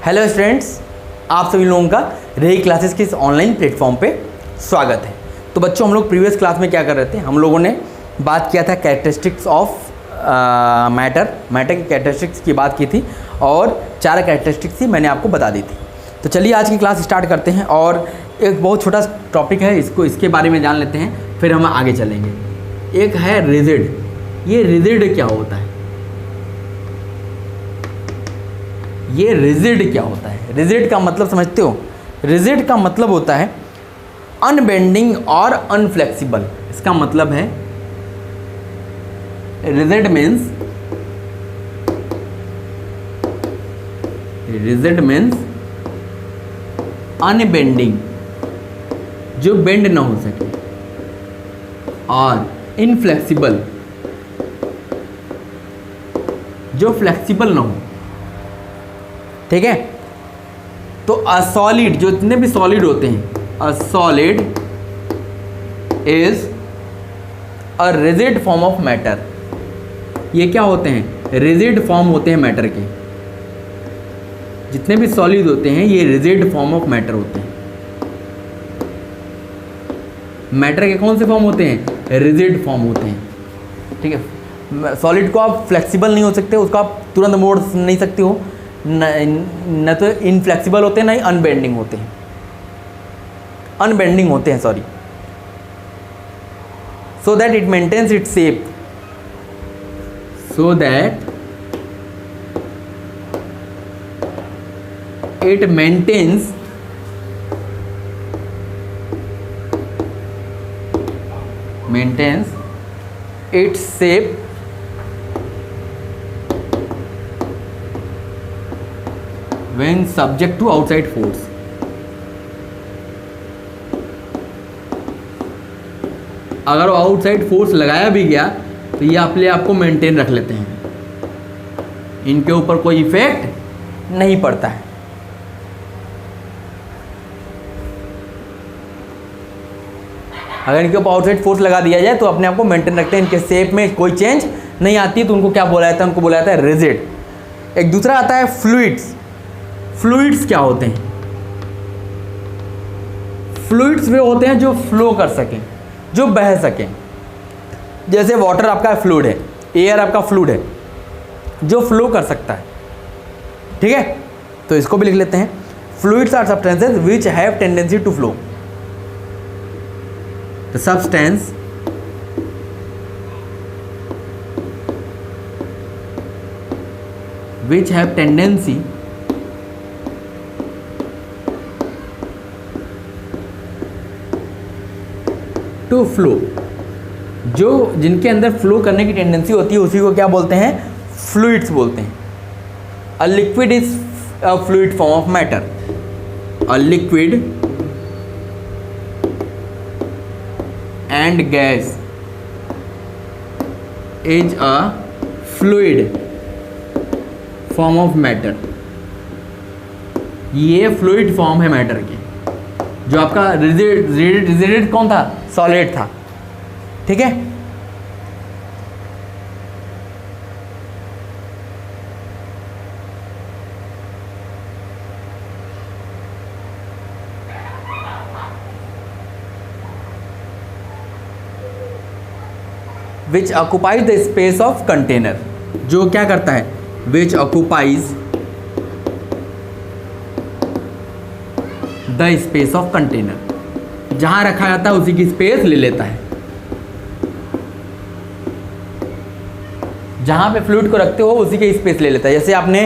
Hello students, आप सभी लोगों का रे क्लासेस के इस ऑनलाइन प्लेटफॉर्म पे स्वागत है। तो बच्चों, हम लोग प्रीवियस क्लास में क्या कर रहे थे, हम लोगों ने बात किया था कैरेक्टरिस्टिक्स ऑफ मैटर की कैरेक्टरिस्टिक्स की बात की थी और 4 कैरेक्टरिस्टिक्स ही मैंने आपको बता दी थी। तो चलिए आज की क्लास स्टार्ट करते हैं और एक बहुत छोटा टॉपिक है, इसके बारे में जान लेते हैं, फिर हम आगे चलेंगे। एक है रिजिड। ये रिजिड क्या होता है? ये रिजिड क्या होता है? रिजिड का मतलब समझते हो? रिजिड का मतलब होता है अनबेंडिंग और अनफ्लेक्सिबल। इसका मतलब है रिजिड मीन्स अनबेंडिंग, जो बेंड ना हो सके, और इनफ्लेक्सिबल, जो फ्लेक्सिबल ना हो। ठीक है? तो अ सॉलिड, जो जितने भी सॉलिड होते हैं, a solid is a rigid form of matter. ये क्या होते हैं? रिजिड फॉर्म होते हैं मैटर के। जितने भी सॉलिड होते हैं ये रिजिड फॉर्म ऑफ मैटर होते हैं। मैटर के कौन से फॉर्म होते हैं? रिजिड फॉर्म होते हैं। ठीक है? सॉलिड को आप फ्लेक्सिबल नहीं हो सकते, उसको आप तुरंत मोड़ नहीं सकते हो, न तो इनफ्लेक्सिबल होते हैं, ना ही अनबेंडिंग होते हैं। अनबेंडिंग होते हैं, sorry. So that it maintains its shape, so that it maintains its shape when subject to outside force। अगर आउटसाइड फोर्स लगाया भी गया तो ये अपने आप को मेंटेन रख लेते हैं, इनके ऊपर कोई इफेक्ट नहीं पड़ता है। अगर इनके ऊपर आउटसाइड फोर्स लगा दिया जाए तो अपने आप को मेंटेन रखते हैं, इनके शेप में कोई चेंज नहीं आती, तो उनको क्या बोला जाता है? उनको बोला जाता है रिजिड। एक दूसरा आता है फ्लूइड्स। फ्लूइड्स क्या होते हैं? फ्लूइड्स वे होते हैं जो फ्लो कर सकें, जो बह सकें। जैसे वाटर आपका फ्लूइड है, एयर आपका फ्लूइड है, जो फ्लो कर सकता है। ठीक है? तो इसको भी लिख लेते हैं। Fluids are substances which have tendency to flow. The substance which have tendency to flow, जो जिनके अंदर फ्लो करने की टेंडेंसी होती है उसी को क्या बोलते हैं? फ्लूइड्स बोलते हैं। A liquid is a fluid form of matter. A liquid and gas is a fluid form of matter. ये फ्लूइड फॉर्म है मैटर के। जो आपका रिजिड कौन था? सॉलिड था। ठीक है? Which occupies the space of container. जो क्या करता है? Which occupies the space of container. जहां रखा जाता है उसी की स्पेस ले लेता है। जहां पे फ्लूइड को रखते हो उसी की स्पेस ले लेता है। जैसे आपने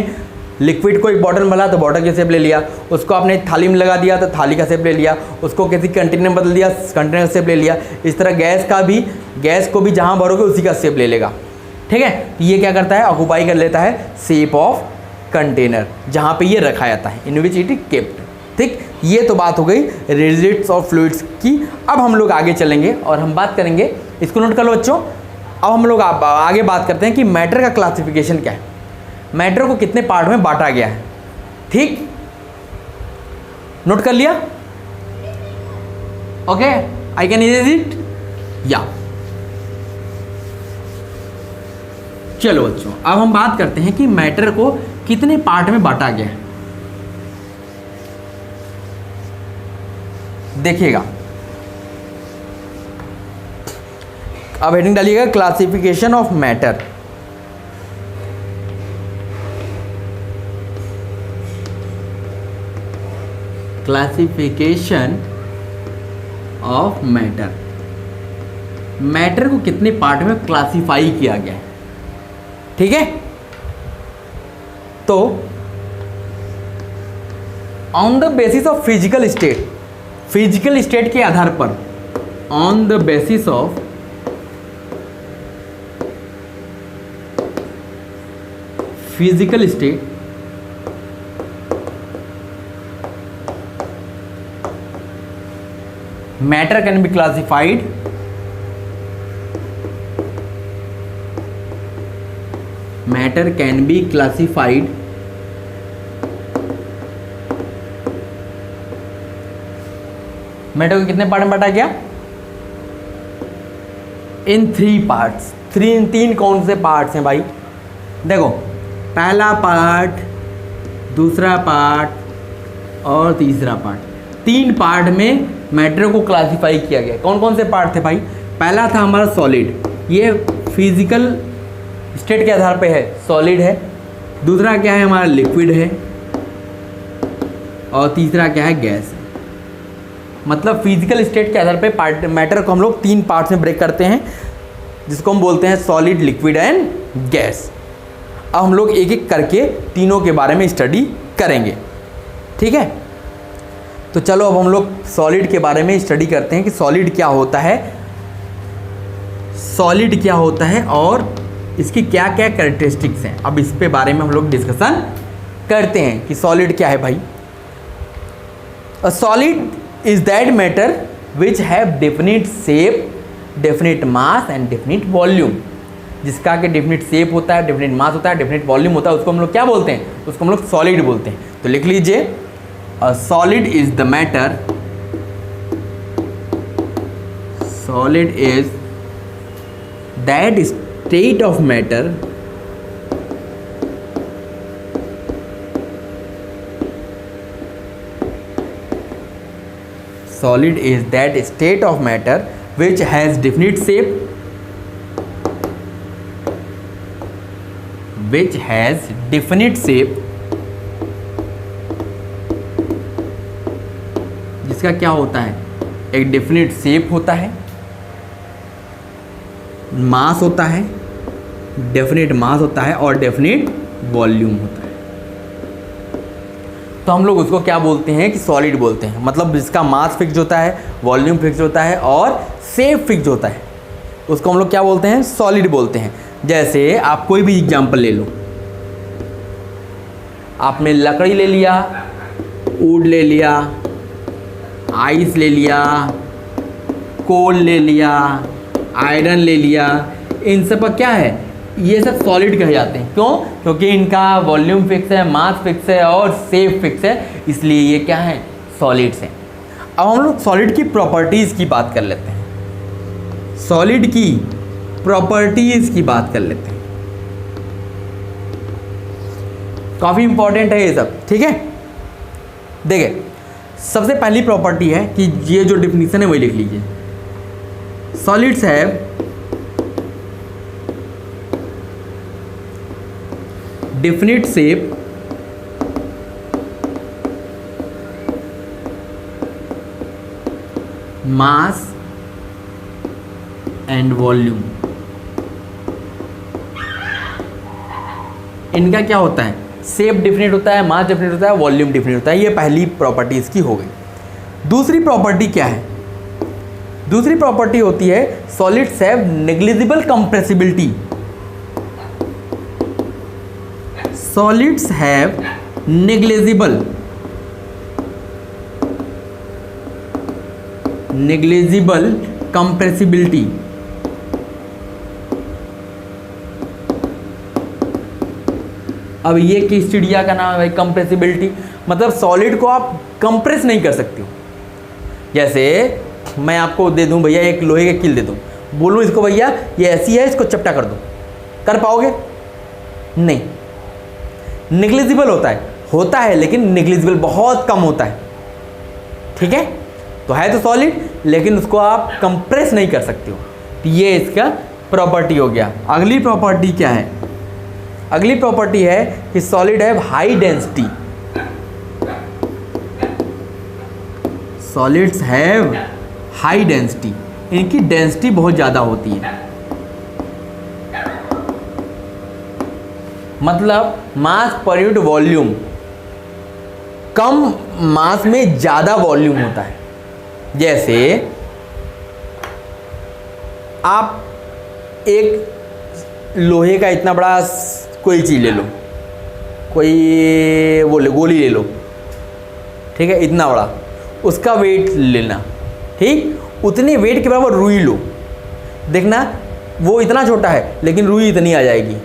लिक्विड को एक बॉटल में डाला तो बॉटल की शेप ले लिया, उसको आपने थाली में लगा दिया तो थाली का शेप ले लिया, उसको किसी कंटेनर में बदल दिया, कंटेनर का शेप ले लिया। इस तरह गैस को भी जहां भरोगे उसी का शेप ले लेगा। ठीक है? तो ये क्या करता है? ऑक्युपाई कर लेता है शेप ऑफ कंटेनर, जहां पे ये रखा जाता है, इन विच इट इज केप्ट। ठीक? ये तो बात हो गई रिजिड्स और फ्लूइड्स की। अब हम लोग आगे चलेंगे और हम बात करेंगे, इसको नोट कर लो बच्चों। अब हम लोग आगे बात करते हैं कि मैटर का क्लासिफिकेशन क्या है, मैटर को कितने पार्ट में बांटा गया है। ठीक? नोट कर लिया? Okay, I can erase it या। चलो बच्चों, अब हम बात करते हैं कि मैटर को कितने पार्ट में बांटा गया है। देखिएगा, अब हेडिंग डालिएगा classification of matter. Classification of matter, matter को कितने पार्ट में क्लासिफाई किया गया है, ठीक है। तो on the basis of physical state, physical state के आधार पर, on the basis of physical state, matter can be classified matter can be classified matter को कितने पार्ट में बांटा गया, इन 3 पार्ट्स। तीन कौन से पार्ट्स हैं भाई, देखो, पहला पार्ट, दूसरा पार्ट और तीसरा पार्ट। 3 पार्ट में मैटर को क्लासिफाई किया गया। कौन कौन से पार्ट थे भाई, पहला था हमारा सॉलिड, ये फिजिकल स्टेट के आधार पे है, सॉलिड है। दूसरा क्या है हमारा, लिक्विड है। और तीसरा क्या है, गैस है। मतलब फिजिकल स्टेट के आधार पे मैटर को हम लोग 3 पार्ट्स में ब्रेक करते हैं, जिसको हम बोलते हैं सॉलिड, लिक्विड एंड गैस। अब हम लोग एक एक करके तीनों के बारे में स्टडी करेंगे, ठीक है। तो चलो अब हम लोग सॉलिड के बारे में स्टडी करते हैं कि सॉलिड क्या होता है, सॉलिड क्या होता है और इसकी क्या क्या कैरेक्टरिस्टिक्स हैं। अब इस पे बारे में हम लोग डिस्कशन करते हैं कि सॉलिड क्या है भाई। A solid is that matter which have definite shape, definite mass and definite volume. जिसका कि डेफिनिट शेप होता है, डेफिनिट मास होता है, डेफिनिट वॉल्यूम होता है, उसको हम लोग क्या बोलते हैं, उसको हम लोग सॉलिड बोलते हैं। तो लिख लीजिए, a solid is the matter, solid is that state of matter solid is that state of matter which has definite shape, which has definite shape, जिसका क्या होता है, एक डेफिनेट शेप होता है, मास होता है, डेफिनेट मास होता है और डेफिनेट वॉल्यूम होता है। तो हम लोग उसको क्या बोलते हैं कि सॉलिड बोलते हैं। मतलब जिसका मास फिक्स होता है, वॉल्यूम फिक्स होता है और शेप फिक्स होता है, उसको हम लोग क्या बोलते हैं, सॉलिड बोलते हैं। जैसे आप कोई भी एग्जांपल ले लो, आपने लकड़ी ले लिया, वुड ले लिया, आइस ले लिया, कोल ले लिया, आयरन ले लिया, इन सब का क्या है, ये सब सॉलिड कहे जाते हैं। क्यों, क्योंकि इनका वॉल्यूम फिक्स है, मास फिक्स है और शेप फिक्स है, इसलिए ये क्या है, सॉलिड्स हैं। अब हम लोग सॉलिड की प्रॉपर्टीज़ की बात कर लेते हैं, सॉलिड की प्रॉपर्टीज़ की बात कर लेते हैं। काफ़ी इंपॉर्टेंट है ये सब, ठीक है। देखिए, सबसे पहली प्रॉपर्टी है कि ये जो डिफिनीशन है वही लिख लीजिए, solids have definite shape, mass and volume। इनका क्या होता है, शेप डिफिनेट होता है, मास डिफिनेट होता है, वॉल्यूम डिफिनेट होता है। ये पहली प्रॉपर्टी इसकी हो गई। दूसरी प्रॉपर्टी क्या है, दूसरी प्रॉपर्टी होती है solids have negligible compressibility. Solids have negligible compressibility। अब ये किस चिड़िया का नाम है भाई, कंप्रेसिबिलिटी। मतलब सॉलिड को आप कंप्रेस नहीं कर सकते हो। जैसे मैं आपको दे दूं भैया एक लोहे का कील दे दूं, बोलूं इसको भैया ये ऐसी है, इसको चपटा कर दो, कर पाओगे नहीं। नेग्लिजिबल होता है लेकिन नेग्लिजिबल बहुत कम होता है, ठीक है। तो है तो सॉलिड, लेकिन उसको आप कंप्रेस नहीं कर सकते हो। तो ये इसका प्रॉपर्टी हो गया। अगली प्रॉपर्टी क्या है? अगली प्रॉपर्टी है कि solid have high density. Solids have high density, इनकी डेंसिटी बहुत ज़्यादा होती है। मतलब मास पर यूनिट वॉल्यूम, कम मास में ज़्यादा वॉल्यूम होता है। जैसे आप एक लोहे का इतना बड़ा कोई चीज़ ले लो, कोई वो गोली ले लो, ठीक है, इतना बड़ा, उसका वेट लेना, ठीक, उतने वेट के बराबर रुई लो, देखना वो इतना छोटा है लेकिन रुई इतनी आ जाएगी।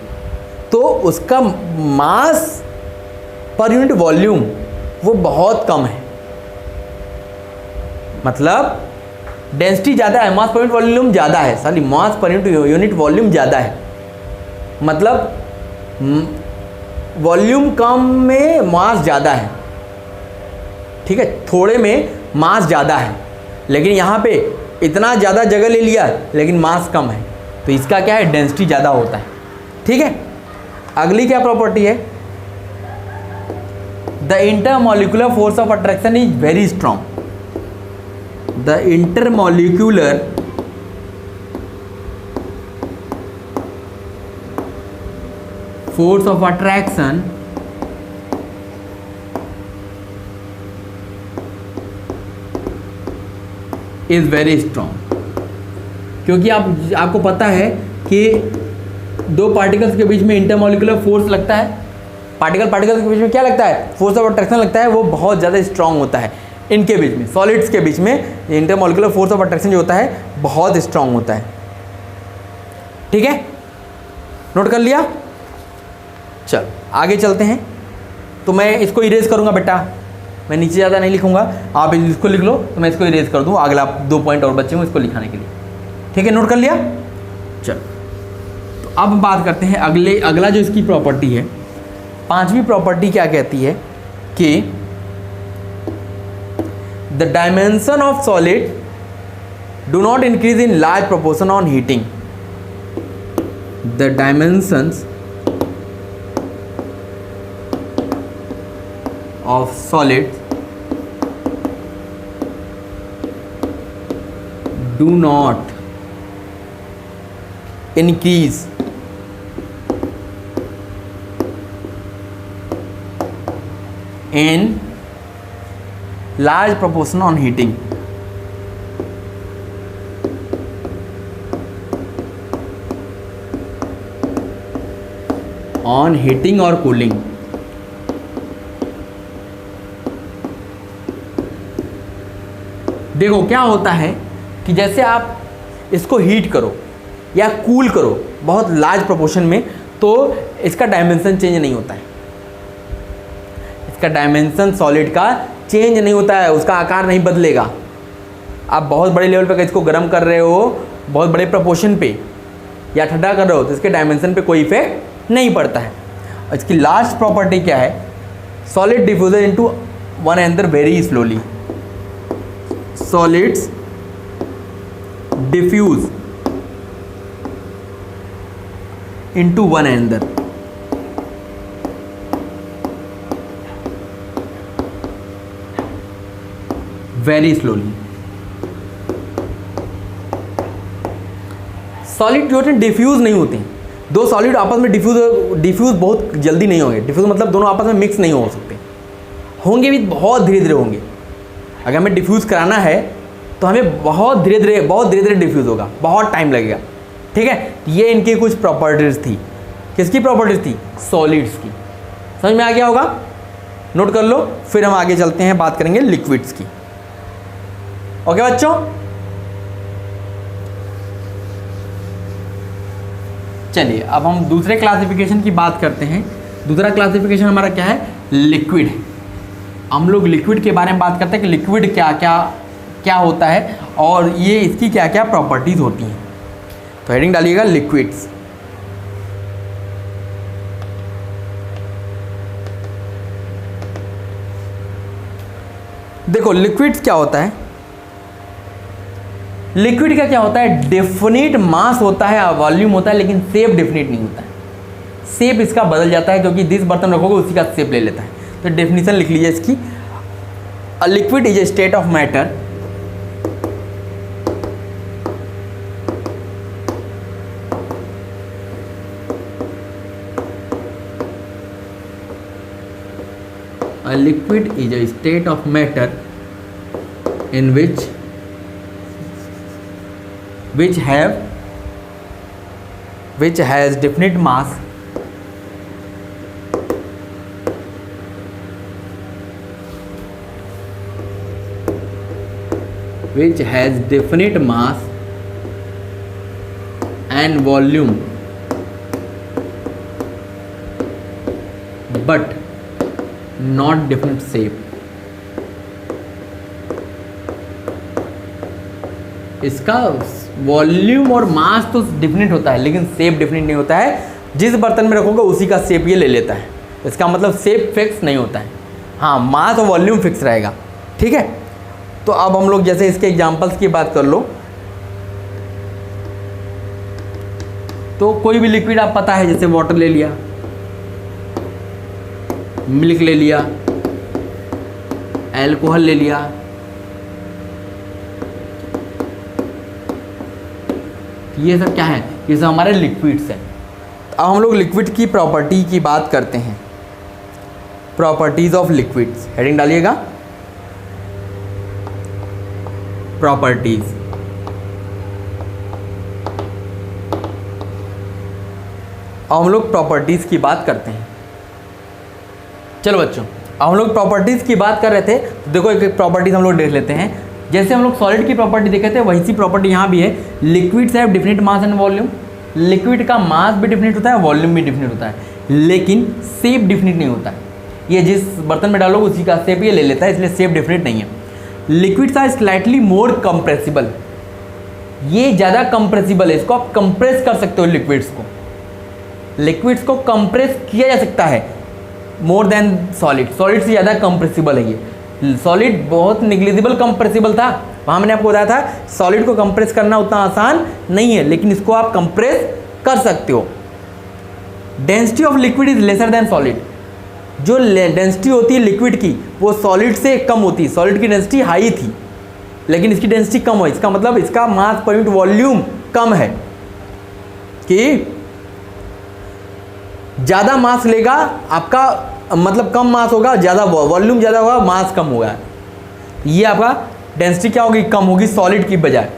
तो उसका मास पर यूनिट वॉल्यूम वो बहुत कम है, मतलब डेंसिटी ज़्यादा है, मास पर यूनिट वॉल्यूम ज़्यादा है, sorry mass per unit volume ज़्यादा है, मतलब वॉल्यूम कम में मास ज़्यादा है, ठीक है, थोड़े में मास ज़्यादा है, लेकिन यहाँ पे इतना ज़्यादा जगह ले लिया लेकिन मास कम है, तो इसका क्या है, डेंसिटी ज़्यादा होता है। ठीक है, अगली क्या प्रॉपर्टी है? The intermolecular force of attraction is very strong. The intermolecular force of attraction is very strong. क्योंकि आपको पता है कि दो पार्टिकल्स के बीच में इंटरमॉलिक्यूलर फोर्स लगता है, पार्टिकल्स के बीच में क्या लगता है, फोर्स ऑफ अट्रैक्शन लगता है, वो बहुत ज़्यादा स्ट्रॉन्ग होता है। इनके बीच में, सॉलिड्स के बीच में इंटरमॉलिक्यूलर फोर्स ऑफ अट्रैक्शन जो होता है बहुत स्ट्रॉन्ग होता है। ठीक है, नोट कर लिया? चल आगे चलते हैं। तो मैं इसको इरेज करूँगा बेटा, मैं नीचे ज़्यादा नहीं लिखूँगा, आप इसको लिख लो, तो मैं इसको इरेज कर दूँ, अगला 2 पॉइंट और बचे हूँ इसको लिखाने के लिए। ठीक है, नोट कर लिया? चल, तो अब बात करते हैं अगला जो इसकी प्रॉपर्टी है, 5वीं प्रॉपर्टी क्या कहती है कि the dimension of solid do not increase in large proportion on heating. The dimensions of solids do not increase in large proportion on heating. On heating or cooling. देखो क्या होता है कि जैसे आप इसको हीट करो या कूल करो बहुत लार्ज प्रोपोर्शन में, तो इसका डायमेंशन चेंज नहीं होता है। इसका डायमेंशन सॉलिड का चेंज नहीं होता है, उसका आकार नहीं बदलेगा। आप बहुत बड़े लेवल पे इसको गर्म कर रहे हो, बहुत बड़े प्रोपोर्शन पे, या ठंडा कर रहे हो, तो इसके डायमेंशन पे कोई इफेक्ट नहीं पड़ता है। इसकी लास्ट प्रॉपर्टी क्या है? Solid diffusion into one another very slowly. Solids diffuse into one another very slowly. Solid जो होते हैं डिफ्यूज नहीं होते हैं। दो सॉलिड आपस में डिफ्यूज बहुत जल्दी नहीं होंगे। डिफ्यूज मतलब दोनों आपस में मिक्स नहीं हो सकते, होंगे भी बहुत धीरे धीरे होंगे। अगर हमें डिफ्यूज़ कराना है तो हमें बहुत धीरे धीरे डिफ्यूज़ होगा, बहुत टाइम लगेगा। ठीक है, ये इनकी कुछ प्रॉपर्टीज़ थी। किसकी प्रॉपर्टीज़ थी? सॉलिड्स की। समझ में आ गया होगा? नोट कर लो, फिर हम आगे चलते हैं, बात करेंगे लिक्विड्स की। ओके बच्चों, चलिए अब हम दूसरे क्लासिफिकेशन की बात करते हैं। दूसरा क्लासिफिकेशन हमारा क्या है? लिक्विड। हम लोग लिक्विड के बारे में बात करते हैं कि लिक्विड क्या होता है और ये इसकी क्या क्या प्रॉपर्टीज़ होती हैं। तो हेडिंग डालिएगा लिक्विड्स। देखो लिक्विड्स क्या होता है? लिक्विड का क्या होता है, डेफिनिट मास होता है, वॉल्यूम होता है, लेकिन शेप डेफिनिट नहीं होता है। शेप इसका बदल जाता है क्योंकि जिस बर्तन रखोगे उसी का शेप ले लेता है। तो डेफिनेशन लिख लीजिए इसकी, a liquid is a state of matter a liquid is a state of matter in which has definite mass and volume but not definite shape। इसका वॉल्यूम और मास तो डिफिनेट होता है लेकिन शेप डिफिनेट नहीं होता है। जिस बर्तन में रखोगे उसी का शेप ये ले लेता है। इसका मतलब शेप फिक्स नहीं होता है, हाँ मास और वॉल्यूम फिक्स रहेगा। ठीक है, तो अब हम लोग जैसे इसके एग्जांपल्स की बात कर लो, तो कोई भी लिक्विड आप पता है, जैसे वाटर ले लिया, मिल्क ले लिया, अल्कोहल ले लिया, ये सब क्या है, ये सब हमारे लिक्विड्स हैं। अब हम लोग लिक्विड की प्रॉपर्टी की बात करते हैं, प्रॉपर्टीज ऑफ लिक्विड्स, हेडिंग डालिएगा प्रॉपर्टीज। अब हम लोग प्रॉपर्टीज की बात करते हैं। चलो बच्चों, अब हम लोग प्रॉपर्टीज़ की बात कर रहे थे, तो देखो एक एक प्रॉपर्टीज़ हम लोग देख लेते हैं। जैसे हम लोग सॉलिड की प्रॉपर्टी देखे थे, वही सी प्रॉपर्टी यहाँ भी है। Liquids have definite mass and volume. Liquid का मास भी डिफिनिट होता है, वॉल्यूम भी डिफिनिट होता है, लेकिन शेप डिफिनिट नहीं होता है। ये जिस बर्तन में डालोगे उसी का शेप ये ले लेता है, इसलिए शेप डिफिनिट नहीं है। Liquids are slightly more compressible, ये ज़्यादा कंप्रेसिबल है, इसको आप कंप्रेस कर सकते हो। लिक्विड्स को कंप्रेस किया जा सकता है मोर देन सॉलिड। सॉलिड से ज़्यादा कंप्रेसिबल है ये। सॉलिड बहुत निग्लिजिबल कंप्रेसिबल था, वहाँ मैंने आपको बताया था सॉलिड को कंप्रेस करना उतना आसान नहीं है, लेकिन इसको आप कंप्रेस कर सकते हो। Density of liquid is lesser than solid. जो डेंसिटी होती है लिक्विड की वो सॉलिड से कम होती है। सॉलिड की डेंसिटी हाई थी लेकिन इसकी डेंसिटी कम है, इसका मतलब इसका मास पर यूनिट वॉल्यूम कम है, कि ज़्यादा मास लेगा आपका, मतलब कम मास होगा, ज़्यादा वॉल्यूम ज़्यादा होगा, मास कम होगा। ये आपका डेंसिटी क्या होगी, कम होगी सॉलिड की बजाय।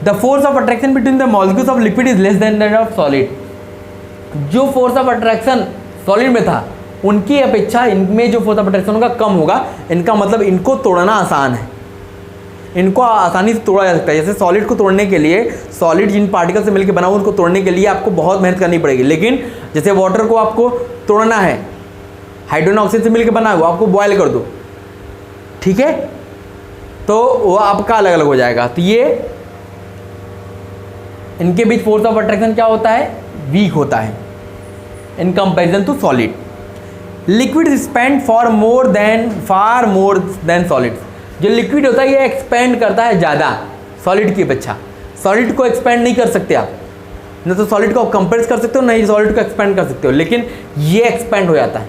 The force of attraction between the molecules of liquid is less than that of solid. जो फोर्स ऑफ अट्रैक्शन सॉलिड में था उनकी अपेक्षा इनमें जो फोर्स ऑफ अट्रैक्शन होगा कम होगा। इनका मतलब इनको तोड़ना आसान है, इनको आसानी से तोड़ा जा सकता है। जैसे सॉलिड को तोड़ने के लिए, सॉलिड जिन पार्टिकल से मिलकर बना हुआ उनको तोड़ने के लिए आपको बहुत मेहनत करनी पड़ेगी, लेकिन जैसे वाटर को आपको तोड़ना है, हाइड्रोजन ऑक्सीजन से मिलकर बना हुआ, आपको बॉयल कर दो, ठीक है, तो वो आपका अलग अलग हो जाएगा। तो ये इनके बीच फोर्स ऑफ अट्रैक्शन क्या होता है, वीक होता है in comparison to solid. Liquid expand far more than solid. जो लिक्विड होता है ये एक्सपेंड करता है ज़्यादा सॉलिड की अपेक्षा। सॉलिड को एक्सपेंड नहीं कर सकते आप, न तो सॉलिड को कंप्रेस कर सकते हो, नहीं सॉलिड को एक्सपेंड कर सकते हो, लेकिन ये एक्सपेंड हो जाता है।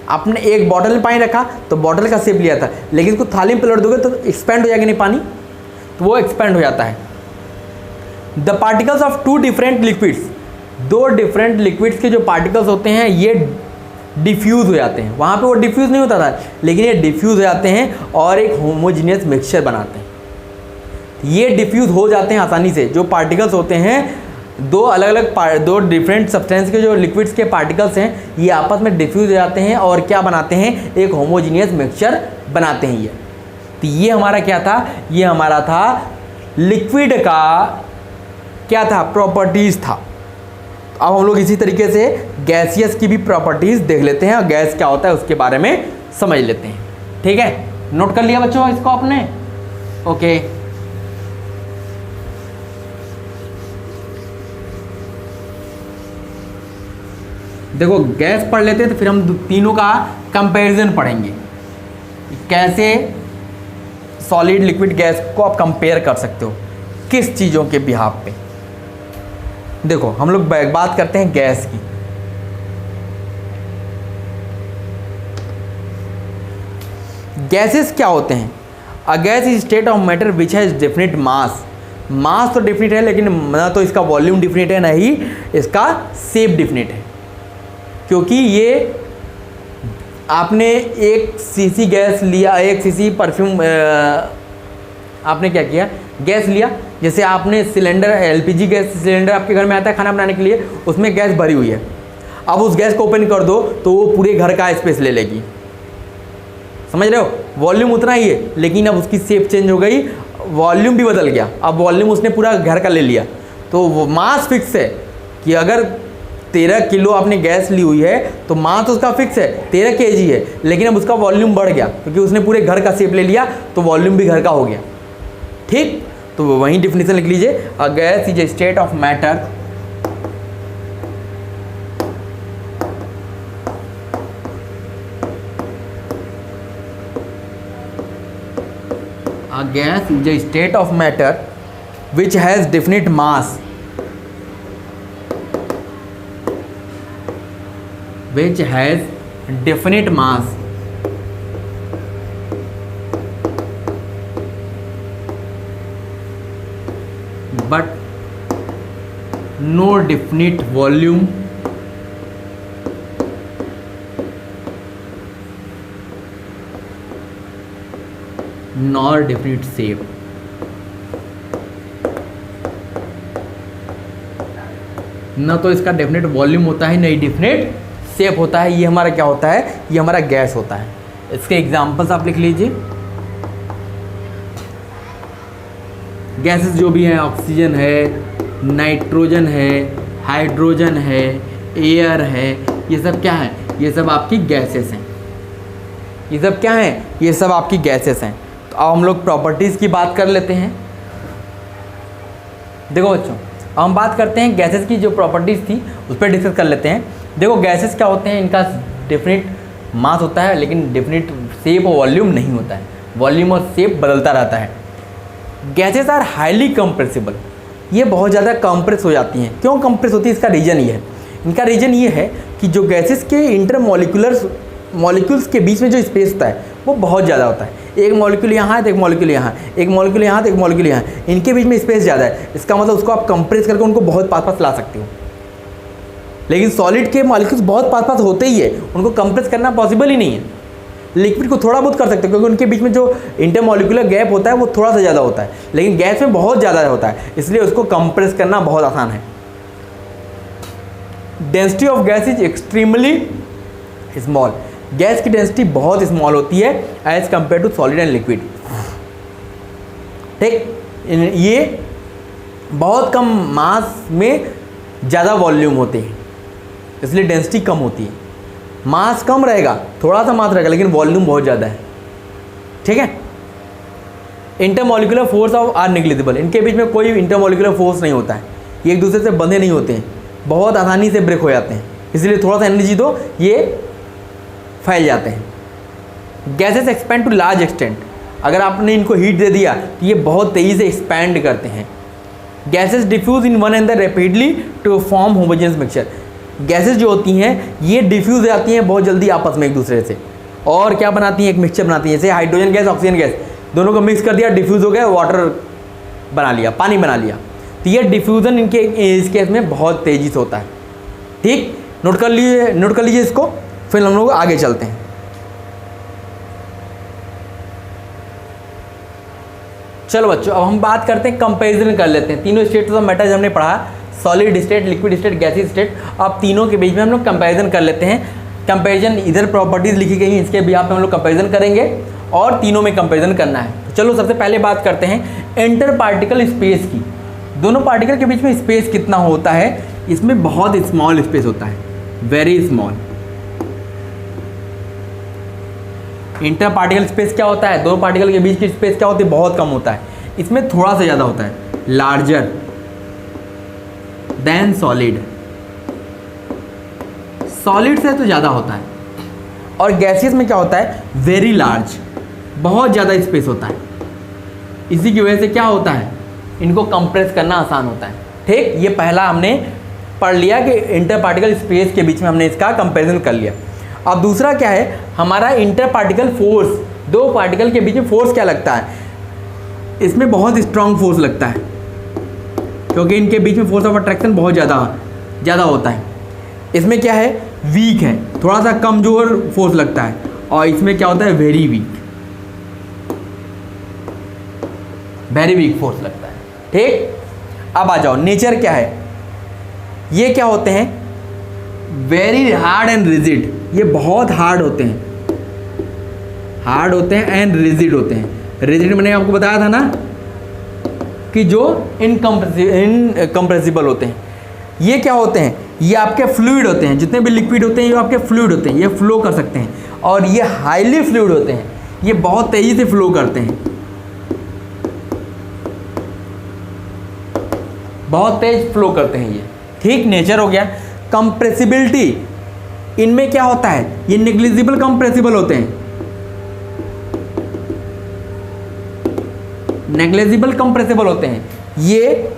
आपने एक बॉटल में पानी रखा तो बॉटल का शेप लिया था, लेकिन इसको थाली में पलट दोगे तो एक्सपेंड हो जाएगा नहीं पानी, तो वो एक्सपेंड हो जाता है। The particles of two different liquids, दो डिफरेंट लिक्विड्स के जो पार्टिकल्स होते हैं ये डिफ्यूज़ हो जाते हैं। वहाँ पे वो डिफ्यूज़ नहीं होता था, लेकिन ये डिफ्यूज़ हो जाते हैं और एक होमोजीनियस मिक्सचर बनाते हैं। ये डिफ्यूज़ हो जाते हैं आसानी से। जो पार्टिकल्स होते हैं, दो डिफरेंट सब्सटेंस के जो लिक्विड्स के पार्टिकल्स हैं, ये आपस में डिफ्यूज़ हो जाते हैं और क्या बनाते हैं, एक होमोजीनियस मिक्सचर बनाते हैं। ये तो ये हमारा क्या था, ये हमारा था लिक्विड का क्या था, प्रॉपर्टीज़ था। अब हम लोग इसी तरीके से गैसियस की भी प्रॉपर्टीज़ देख लेते हैं और गैस क्या होता है उसके बारे में समझ लेते हैं। ठीक है, नोट कर लिया बच्चों इसको आपने, ओके। देखो गैस पढ़ लेते हैं तो फिर हम तीनों का कंपैरिजन पढ़ेंगे, कैसे सॉलिड लिक्विड गैस को आप कंपेयर कर सकते हो। किस चीज़ों के बिहाफ पे? देखो हम लोग बात करते हैं गैस की। गैसेस क्या होते हैं? A gas is state of matter which has definite mass. Mass तो डिफिनिट है, लेकिन ना तो इसका वॉल्यूम डिफिनिट है, ना ही इसका शेप डिफिनिट है। क्योंकि ये आपने एक सीसी गैस लिया, एक सीसी परफ्यूम, आपने क्या किया, गैस लिया। जैसे आपने सिलेंडर, एलपीजी गैस सिलेंडर आपके घर में आता है खाना बनाने के लिए, उसमें गैस भरी हुई है। अब उस गैस को ओपन कर दो तो वो पूरे घर का स्पेस ले लेगी, समझ रहे हो? वॉल्यूम उतना ही है, लेकिन अब उसकी शेप चेंज हो गई, वॉल्यूम भी बदल गया। अब वॉल्यूम उसने पूरा घर का ले लिया। तो वो मास फिक्स है कि अगर 13 किलो आपने गैस ली हुई है तो मास उसका फिक्स है, 13 kg है, लेकिन अब उसका वॉल्यूम बढ़ गया क्योंकि उसने पूरे घर का शेप ले लिया, तो वॉल्यूम भी घर का हो गया। ठीक, तो वहीं डिफिनीशन लिख लीजिए, अ gas is a state of matter a gas is a state of matter which has definite mass, which has definite mass but no definite volume nor definite shape। न तो इसका डेफिनेट वॉल्यूम होता है, न ही definite shape होता है। ये हमारा क्या होता है? ये हमारा गैस होता है। इसके एग्जांपल्स आप लिख लीजिए। गैसेस जो भी हैं, ऑक्सीजन है, नाइट्रोजन है, हाइड्रोजन है, एयर है, ये सब क्या है? ये सब आपकी गैसेस हैं। ये सब क्या है? ये सब आपकी गैसेस हैं। तो अब हम लोग प्रॉपर्टीज़ की बात कर लेते हैं। देखो बच्चों, अब हम बात करते हैं गैसेस की जो प्रॉपर्टीज़ थी उस पर डिस्कस कर लेते हैं। देखो गैसेस क्या होते हैं, इनका डेफिनेट मास होता है, लेकिन डेफिनेट शेप और वॉल्यूम नहीं होता है। वॉल्यूम और शेप बदलता रहता है। गैसेस आर हाईली कंप्रेसिबल, ये बहुत ज़्यादा कंप्रेस हो जाती हैं। क्यों कंप्रेस होती है? इसका रीज़न ये है, इनका रीज़न ये है कि जो गैसेस के इंटर मॉलिक्यूल्स के बीच में जो स्पेस होता है वो बहुत ज़्यादा होता है। एक मॉलिक्यूल यहाँ है तो एक मॉलिक्यूल यहाँ, एक मॉलिक्यूल यहाँ तो एक मॉलिक्यूल यहाँ, इनके बीच में स्पेस ज़्यादा है। इसका मतलब उसको आप कंप्रेस करके उनको बहुत पास ला सकते हो। लेकिन सॉलिड के मॉलिक्यूल्स बहुत पास होते ही है, उनको कंप्रेस करना पॉसिबल ही नहीं है। लिक्विड को थोड़ा बहुत कर सकते हो क्योंकि उनके बीच में जो इंटरमॉलिक्यूलर गैप होता है वो थोड़ा सा ज़्यादा होता है, लेकिन गैस में बहुत ज़्यादा होता है, इसलिए उसको कंप्रेस करना बहुत आसान है। Density of gas is extremely small, gas की डेंसिटी बहुत स्मॉल होती है as compare to solid and liquid. ठीक, ये बहुत कम मास में ज़्यादा वॉल्यूम होते हैं, इसलिए डेंसिटी कम होती है। मास कम रहेगा, थोड़ा सा मास रहेगा, लेकिन वॉल्यूम बहुत ज़्यादा है। ठीक है। Intermolecular force of are negligible, इनके बीच में कोई इंटरमॉलिक्यूलर फोर्स नहीं होता है, ये एक दूसरे से बंधे नहीं होते हैं, बहुत आसानी से ब्रेक हो जाते हैं, इसलिए थोड़ा सा एनर्जी दो ये फैल जाते हैं। Gases expand to large extent, अगर आपने इनको हीट दे दिया तो ये बहुत तेज़ी से एक्सपैंड करते हैं। Gases diffuse in one and rapidly to form homogeneous mixture, gases जो होती हैं ये डिफ्यूज हो जाती हैं बहुत जल्दी आपस में एक दूसरे से, और क्या बनाती हैं? एक मिक्सचर बनाती हैं। जैसे हाइड्रोजन गैस, ऑक्सीजन गैस, दोनों को मिक्स कर दिया, डिफ्यूज़ हो गया, वाटर बना लिया, पानी बना लिया। तो ये डिफ्यूज़न इनके इस केस में बहुत तेज़ी से होता है। ठीक, नोट कर लीजिए इसको, फिर हम लोग आगे चलते हैं। चलो बच्चों, अब हम बात करते हैं, कंपैरिजन कर लेते हैं। तीनों स्टेट ऑफ मैटर हमने पढ़ा, सॉलिड स्टेट, लिक्विड स्टेट, गैसीय स्टेट। अब तीनों के बीच में हम लोग कंपैरिजन कर लेते हैं। कंपैरिजन, इधर प्रॉपर्टीज़ लिखी गई हैं, इसके भी आप हम लोग कंपैरिजन करेंगे और तीनों में कंपैरिजन करना है। तो चलो सबसे पहले बात करते हैं इंटर पार्टिकल स्पेस की। दोनों पार्टिकल के बीच में स्पेस कितना होता है? इसमें बहुत स्मॉल स्पेस होता है, very small. Inter particle space क्या होता है? दो पार्टिकल के बीच की स्पेस क्या होती है? बहुत कम होता है। इसमें थोड़ा सा ज़्यादा होता है, लार्जर देन सॉलिड, सॉलिड से तो ज़्यादा होता है। और गैसियस में क्या होता है? वेरी लार्ज, बहुत ज़्यादा स्पेस होता है। इसी की वजह से क्या होता है? इनको कंप्रेस करना आसान होता है। ठीक, ये पहला हमने पढ़ लिया कि इंटर पार्टिकल स्पेस के बीच में हमने इसका कंपैरिजन कर लिया। अब दूसरा क्या है, हमारा इंटर पार्टिकल फोर्स, दो पार्टिकल के बीच में फोर्स क्या लगता है, इसमें बहुत स्ट्रांग फोर्स लगता है, क्योंकि इनके बीच में फोर्स ऑफ अट्रैक्शन बहुत ज़्यादा होता है। इसमें क्या है, वीक है, थोड़ा सा कमज़ोर फोर्स लगता है, और इसमें क्या होता है, वेरी वीक फोर्स लगता है। ठीक, अब आ जाओ नेचर क्या है, ये क्या होते हैं, वेरी हार्ड एंड रिजिड, ये बहुत हार्ड होते हैं एंड रिजिड होते हैं। रिजिड मैंने आपको बताया था ना कि जो इनकम्प्रेसिबल होते हैं। ये क्या होते हैं, ये आपके फ्लूइड होते हैं, जितने भी लिक्विड होते हैं ये आपके फ्लूइड होते हैं, ये फ्लो कर सकते हैं, और ये हाईली फ्लूइड होते हैं, ये बहुत तेज़ी से फ्लो करते हैं, बहुत तेज फ्लो करते हैं ये। ठीक, नेचर हो गया। कंप्रेसिबिलिटी, इनमें क्या होता है, ये नेग्लिजिबल कंप्रेसिबल होते हैं, नेग्लिजिबल कंप्रेसिबल होते हैं। ये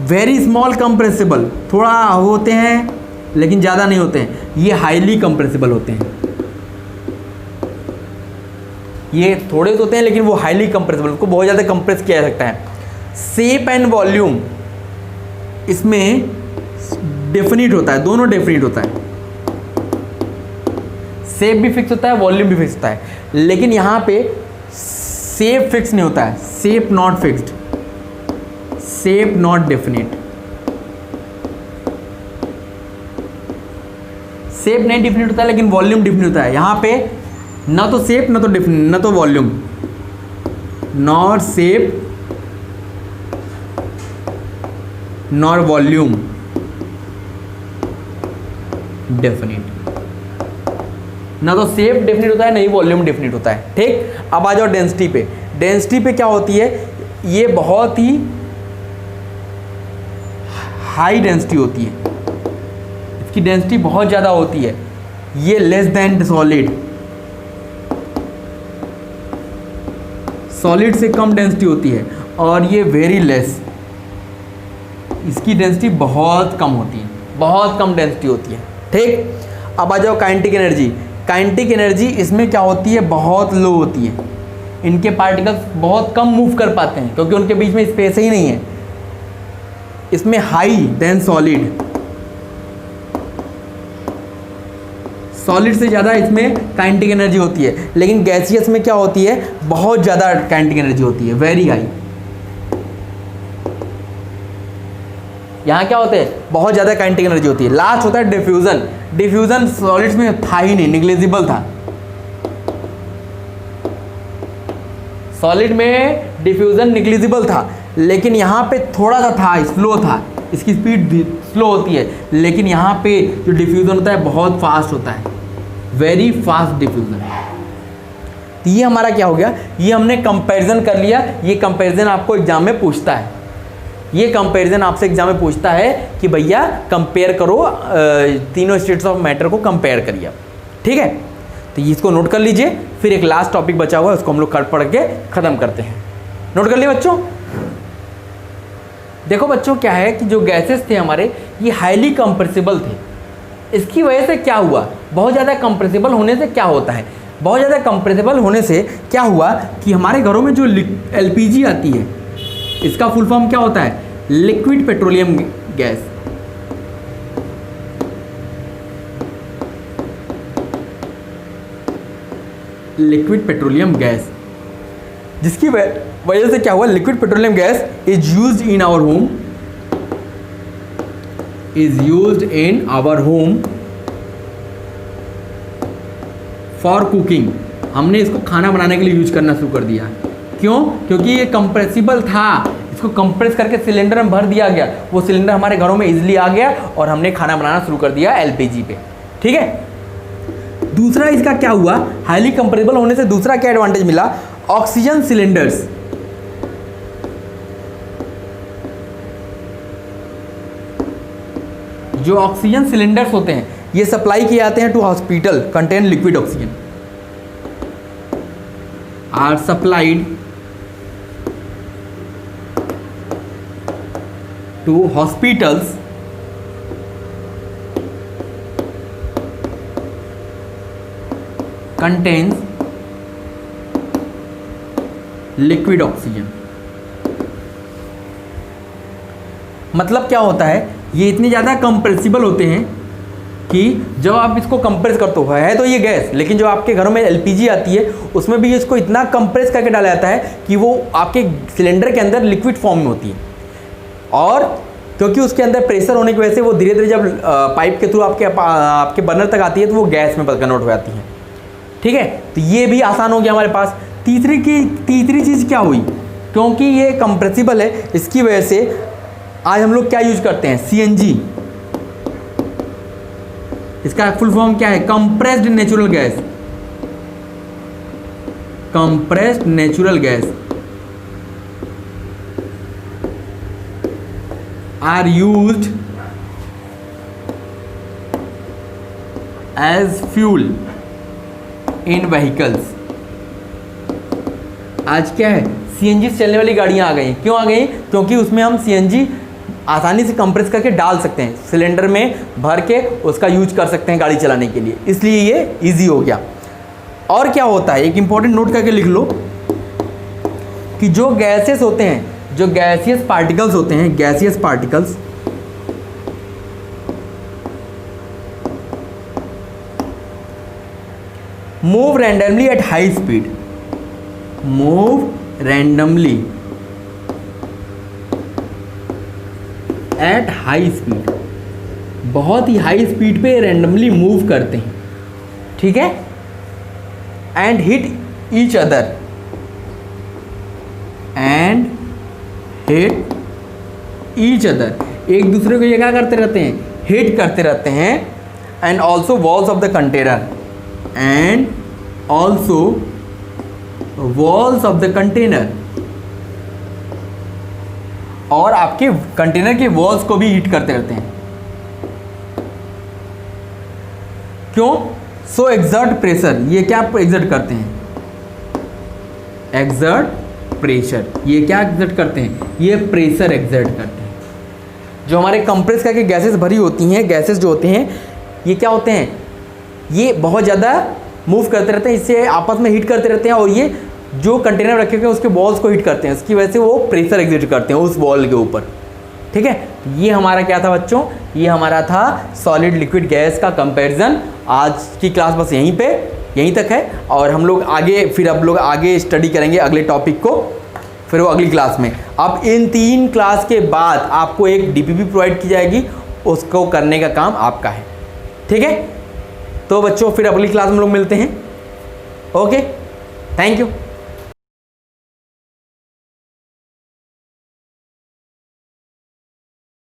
वेरी स्मॉल कंप्रेसिबल, थोड़ा होते हैं लेकिन ज़्यादा नहीं होते हैं। ये हाईली कंप्रेसिबल होते हैं, ये थोड़े होते हैं लेकिन वो हाईली कंप्रेसिबल, उसको बहुत ज़्यादा कंप्रेस किया जा सकता है। शेप एंड वॉल्यूम, इसमें डेफिनिट होता है, दोनों डेफिनिट होता है, शेप भी फिक्स होता है, वॉल्यूम भी फिक्स होता है, लेकिन यहाँ पे शेप फिक्स नहीं होता है, shape not fixed, shape not definite, shape नहीं डेफिनिट होता है लेकिन वॉल्यूम डेफिनिट होता है। यहाँ पे ना तो शेप ना तो डेफिनिट ना तो volume, not shape nor volume definite, ना तो शेप डेफिनिट होता है ना ही वॉल्यूम डेफिनिट होता है। ठीक, अब आ जाओ डेंसिटी पे। डेंसिटी पे क्या होती है, ये बहुत ही हाई डेंसिटी होती है, इसकी डेंसिटी बहुत ज़्यादा होती है। ये लेस देन सॉलिड, सॉलिड से कम डेंसिटी होती है, और ये वेरी लेस, इसकी डेंसिटी बहुत कम होती है, बहुत कम डेंसिटी होती है। ठीक, अब आ जाओ काइनेटिक एनर्जी। काइनेटिक एनर्जी इसमें क्या होती है, बहुत लो होती है, इनके पार्टिकल्स बहुत कम मूव कर पाते हैं क्योंकि उनके बीच में स्पेस ही नहीं है। इसमें हाई देन सॉलिड, सॉलिड से ज़्यादा इसमें काइनेटिक एनर्जी होती है, लेकिन गैसियस में क्या होती है, बहुत ज़्यादा काइनेटिक एनर्जी होती है, वेरी हाई। यहाँ क्या होते हैं, बहुत ज़्यादा काइनेटिक एनर्जी होती है। लास्ट होता है डिफ्यूज़न। डिफ्यूज़न सॉलिड्स में था ही नहीं, निग्लिजिबल था। सॉलिड में डिफ्यूज़न निग्लिजिबल था, लेकिन यहाँ पे थोड़ा सा था, स्लो था, इसकी स्पीड स्लो होती है, लेकिन यहाँ पे जो डिफ्यूज़न होता है बहुत फास्ट होता है, वेरी फास्ट डिफ्यूज़न। तो ये हमारा क्या हो गया, ये हमने कंपैरिजन कर लिया। ये कंपैरिजन आपको एग्जाम में पूछता है, ये कंपैरिजन आपसे एग्जाम में पूछता है कि भैया कंपेयर करो, तीनों स्टेट्स ऑफ मैटर को कंपेयर करिए। ठीक है, तो इसको नोट कर लीजिए। फिर एक लास्ट टॉपिक बचा हुआ है, उसको हम लोग पढ़ के ख़त्म करते हैं। नोट कर लिए बच्चों। देखो बच्चों, क्या है कि जो गैसेस थे हमारे, ये हाईली कंप्रेसिबल थे। इसकी वजह से क्या हुआ, बहुत ज़्यादा कंप्रेसिबल होने से क्या होता है, बहुत ज़्यादा कंप्रेसिबल होने से क्या हुआ कि हमारे घरों में जो LPG आती है, इसका फुल फॉर्म क्या होता है, liquid petroleum gas. Liquid petroleum gas, जिसकी वजह से क्या हुआ, liquid petroleum gas is used in our home, for cooking. हमने इसको खाना बनाने के लिए यूज करना शुरू कर दिया। क्यों, क्योंकि ये कंप्रेसिबल था, इसको कंप्रेस करके सिलेंडर में भर दिया गया, वो सिलेंडर हमारे घरों में इजीली आ गया और हमने खाना बनाना शुरू कर दिया LPG पे। ठीक है, दूसरा इसका क्या हुआ, हाईली कंप्रेसिबल होने से दूसरा क्या एडवांटेज मिला, ऑक्सीजन सिलेंडर्स। जो ऑक्सीजन सिलेंडर्स होते हैं, ये सप्लाई किए जाते हैं to hospital contain liquid oxygen, are supplied to hospitals contains liquid oxygen। मतलब क्या होता है, ये इतने ज़्यादा कंप्रेसिबल होते हैं कि जब आप इसको कंप्रेस करते हो, है तो ये गैस, लेकिन जो आपके घरों में एलपीजी आती है उसमें भी इसको इतना कंप्रेस करके डाला जाता है कि वो आपके सिलेंडर के अंदर लिक्विड फॉर्म में होती है। और क्योंकि उसके अंदर प्रेशर होने की वजह से वो धीरे धीरे जब पाइप के थ्रू आपके बर्नर तक आती है तो वो गैस में कन्वर्ट हो जाती है। ठीक है, तो ये भी आसान हो गया हमारे पास। तीसरी चीज़ क्या हुई, क्योंकि ये कंप्रेसिबल है इसकी वजह से आज हम लोग क्या यूज करते हैं, सीएनजी। इसका फुल फॉर्म क्या है, compressed natural gas. Compressed natural gas are used as fuel in vehicles. आज क्या है, सीएनजी से चलने वाली गाड़ियां आ गई। क्यों आ गई, क्योंकि उसमें हम सीएनजी आसानी से कंप्रेस करके डाल सकते हैं, सिलेंडर में भर के उसका यूज कर सकते हैं गाड़ी चलाने के लिए, इसलिए ये इजी हो गया। और क्या होता है, एक इंपॉर्टेंट नोट करके लिख लो कि जो गैसेस होते हैं, जो गैसियस पार्टिकल्स होते हैं, gaseous particles move randomly at high speed. Move randomly at high speed, बहुत ही हाई स्पीड पे रैंडमली मूव करते हैं। ठीक है, and hit each other, and hit each other, एक दूसरे को ये क्या करते रहते हैं, हिट करते रहते हैं। And also walls of the container, and also walls of the container, और आपके कंटेनर के वॉल्स को भी हीट करते रहते हैं। क्यों, सो एक्सर्ट प्रेशर, ये क्या एक्सर्ट करते हैं, एक्सर्ट प्रेशर, ये क्या एक्सर्ट करते हैं, ये प्रेशर एक्सर्ट करते हैं। जो हमारे कंप्रेस करके गैसेस भरी होती हैं, गैसेस जो होते हैं ये क्या होते हैं, ये बहुत ज़्यादा मूव करते रहते हैं, इससे आपस में हीट करते रहते हैं, और ये जो कंटेनर रखे हुए हैं उसके वॉल्स को हीट करते हैं, उसकी वजह से वो प्रेशर एग्जर्ट करते हैं उस वॉल के ऊपर। ठीक है, ये हमारा क्या था बच्चों, ये हमारा था सॉलिड लिक्विड गैस का कंपैरिजन। आज की क्लास बस यहीं तक है, और हम लोग आगे फिर अब लोग आगे स्टडी करेंगे अगले टॉपिक को, फिर वो अगली क्लास में। अब इन 3 क्लास के बाद आपको एक डीपीपी प्रोवाइड की जाएगी, उसको करने का काम आपका है। ठीक है, तो बच्चों फिर अगली क्लास में लोग मिलते हैं। Okay, thank you.